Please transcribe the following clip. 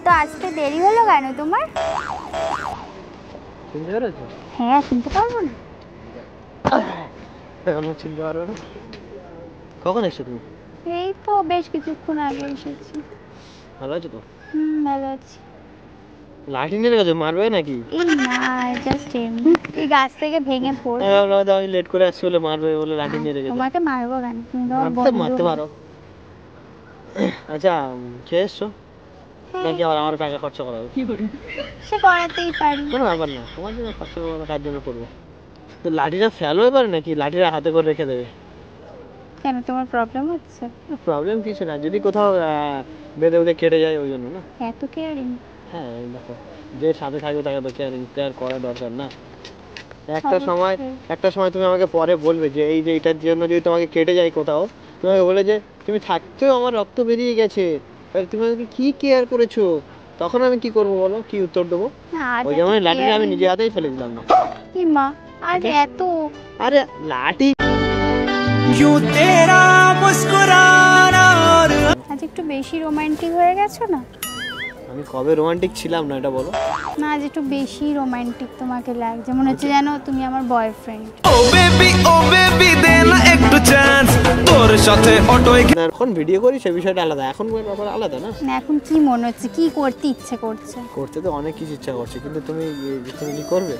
এত আসতে দেরি হলো কেন তোমার? চিনতে পেরেছো? হ্যাঁ, চিনতে পারবো না? আমি চিনতে পারবো না। কখন এসছো তুমি? এই তো বেশ কিছুক্ষণ আগে এসেছি। ভালো আছো তো? ভালো আছি। লাঠি নিয়ে গেছো, মারবে নাকি? এই না, জাস্ট এমনি এই গাছ থেকে ভেঙে পড়ে। আমি লেট করে আসছি বলে মারবে বলে লাঠি নিয়ে রেখেছো। তোমাকে মারবো কেন? তুমি তো আমার মারতে বন্ধু। মারতে পারো। আচ্ছা, খেয়ে এসছো নাকি আবার আমার টাকা খরচা করাবে? সে করাতেই পারি। কোনো ব্যাপার না, তোমার জন্য খরচা করবো, কার জন্য করবো? তো লাঠিটা ফেলো এবার নাকি লাঠিটা হাতে করে রেখে দেবে? কেন, তোমার প্রবলেম হচ্ছে? প্রবলেম কিছু না, যদি কোথাও বেঁধে বেঁধে কেটে যায় ওই জন্য না। এত কেয়ারিং? হ্যাঁ এই দেখো, যে সাথে থাকবে তাকে তো কেয়ার করা দরকার না? একটা সময় তুমি আমাকে পরে বলবে যে এই যে এটার জন্য যদি তোমাকে কেটে যায় কোথাও, তুমি আমাকে বলে যে তুমি থাকতেও আমার রক্ত বেরিয়ে গেছে, তাহলে তুমি আমাকে কি কেয়ার করেছো? তখন আমি কি করবো বলো, কি উত্তর দেবো? ওই জন্য লাঠিটা আমি নিজে হাতেই ফেলে দিলাম না। কি মা, আজ এত? আরে লাঠি আজ একটু বেশি রোমান্টিক হয়ে গেছো না? আমি কবে রোমান্টিক ছিলাম না এটা বলো? না, আজ একটু বেশি রোমান্টিক তোমাকে লাগছে, মনে হচ্ছে যেন তুমি আমার বয়ফ্রেন্ড। ও বেবি দে না একটু চান্স, তোর সাথে অটোয় এখন ভিডিও করি সে বিষয়টা আলাদা, এখন ব্যাপার আলাদা না? না, এখন কি মনে হচ্ছে, কি করতে ইচ্ছে করছে? করতে তো অনেক কিছু ইচ্ছা করছে, কিন্তু তুমি কি করবে?